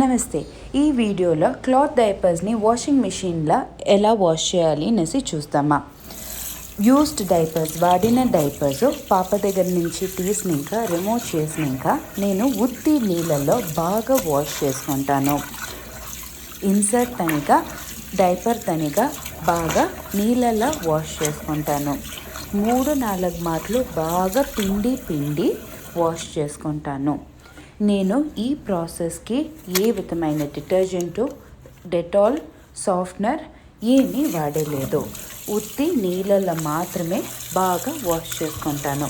నమస్తే. ఈ వీడియోలో క్లాత్ డైపర్స్ని వాషింగ్ మెషిన్లో ఎలా వాష్ చేయాలి అనేసి చూస్తామా. యూస్డ్ డైపర్స్, వాడిన డైపర్స్ పాప దగ్గర నుంచి తీసినాక రిమూవ్ చేసినాక నేను ఉత్తి నీళ్ళల్లో బాగా వాష్ చేసుకుంటాను. ఇన్సర్ట్ తనిగా డైపర్ తనిగా బాగా నీళ్ళల్లో వాష్ చేసుకుంటాను. 3-4 మాటలు బాగా పిండి వాష్ చేసుకుంటాను. నేను ఈ ప్రాసెస్కి ఏ విధమైన డిటర్జెంటు, డెటాల్, సాఫ్ట్నర్ ఏమీ వాడలేదు. ఉత్తి నీళ్ళల్లో మాత్రమే బాగా వాష్ చేసుకుంటాను.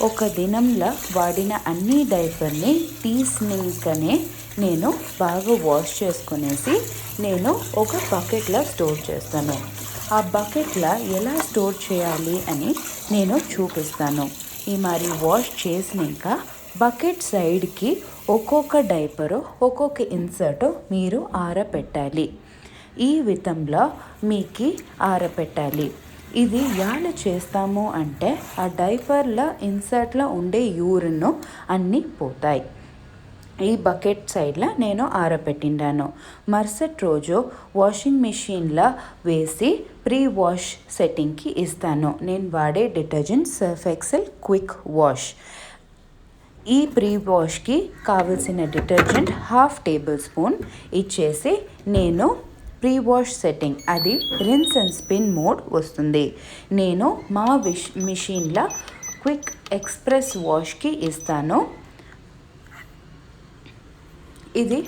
ఒక దినంలో వాడిన అన్ని డైపర్ని తీసినాకనే నేను బాగా వాష్ చేసుకునేసి నేను ఒక బకెట్లో స్టోర్ చేస్తాను. ఆ బకెట్లో ఎలా స్టోర్ చేయాలి అని నేను చూపిస్తాను. ఈ మరి వాష్ చేసినాక బకెట్ సైడ్కి ఒక్కొక్క డైపరు, ఒక్కొక్క ఇన్సర్టు మీరు ఆరబెట్టాలి. ఈ విధంలో మీకు ఆరబెట్టాలి. ఇది ఎలా చేస్తాము అంటే ఆ డైపర్లో ఇన్సర్ట్లో ఉండే యూరిన్ అన్నీ పోతాయి. ఈ బకెట్ సైడ్లో నేను ఆరబెట్టిండాను. మరుసటి రోజు వాషింగ్ మెషిన్లో వేసి ప్రీ వాష్ సెట్టింగ్కి ఇస్తాను. నేను వాడే detergent Surf Excel quick wash. ఈ ప్రీ వాష్కి కావలసిన డిటర్జెంట్ 1/2 టేబుల్ స్పూన్ ఇచ్చేసి నేను ప్రీ వాష్ సెట్టింగ్, అది రిన్స్ అండ్ స్పిన్ మోడ్ వస్తుంది. నేను మా మిషన్లో క్విక్ ఎక్స్ప్రెస్ వాష్కి ఇస్తాను. ఇది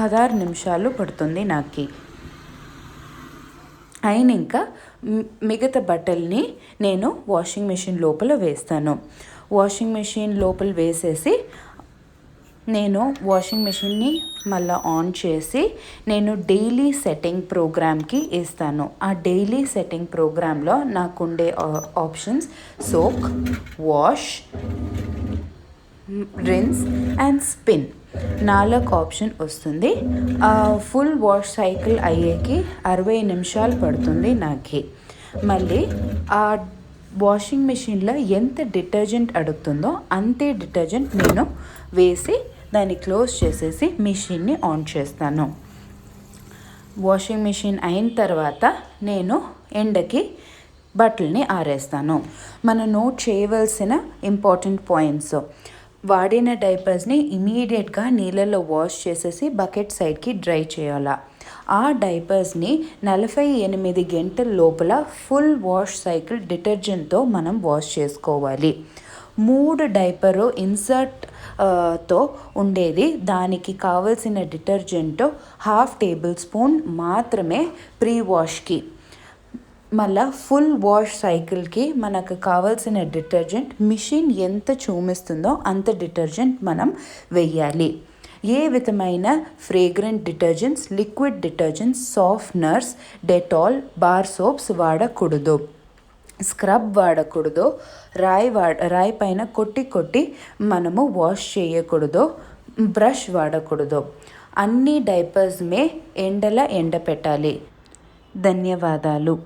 16 నిమిషాలు పడుతుంది నాకు. అయినాక మిగతా బట్టల్ని నేను వాషింగ్ మెషిన్ లోపల వేస్తాను. వాషింగ్ మెషిన్ లోపల వేసేసి నేను వాషింగ్ మెషిన్ని మళ్ళీ ఆన్ చేసి నేను డైలీ సెట్టింగ్ ప్రోగ్రామ్కి ఇస్తాను. ఆ డైలీ సెట్టింగ్ ప్రోగ్రాంలో నాకు ఉండే options soak, wash, rinse and spin 4 option వస్తుంది. ఫుల్ వాష్ సైకిల్ అయ్యేకి 60 నిమిషాలు పడుతుంది నాకు. మళ్ళీ ఆ వాషింగ్ మెషిన్లో ఎంత డిటర్జెంట్ అడుగుతుందో అంతే డిటర్జెంట్ నేను వేసి దాన్ని క్లోజ్ చేసేసి మెషిన్ని ఆన్ చేస్తాను. వాషింగ్ మెషిన్ అయిన తర్వాత నేను ఎండకి బట్టల్ని ఆరేస్తాను. మనం నోట్ చేయవలసిన ఇంపార్టెంట్ పాయింట్స్: వాడిన డైపర్స్ని ఇమీడియట్గా నీళ్ళలో వాష్ చేసేసి బకెట్ సైడ్కి డ్రై చేయాలా. ఆ డైపర్స్ని 48 గంటల లోపల ఫుల్ వాష్ సైకిల్ డిటర్జెంట్తో మనం వాష్ చేసుకోవాలి. 3 డైపరు ఇన్సర్ట్తో ఉండేది, దానికి కావలసిన డిటర్జెంట్ 1/2 టేబుల్ స్పూన్ మాత్రమే ప్రీ వాష్కి. మళ్ళీ ఫుల్ వాష్ సైకిల్కి మనకు కావాల్సిన డిటర్జెంట్ మిషన్ ఎంత చూపిస్తుందో అంత డిటర్జెంట్ మనం వెయ్యాలి. ఏ విధమైన fragrant detergents, liquid detergents, softeners, Dettol, bar soaps వాడకూడదు. స్క్రబ్ వాడకూడదు. రాయి పైన కొట్టి మనము వాష్ చేయకూడదు. బ్రష్ వాడకూడదు. అన్ని డైపర్స్ ఎండపెట్టాలి. ధన్యవాదాలు.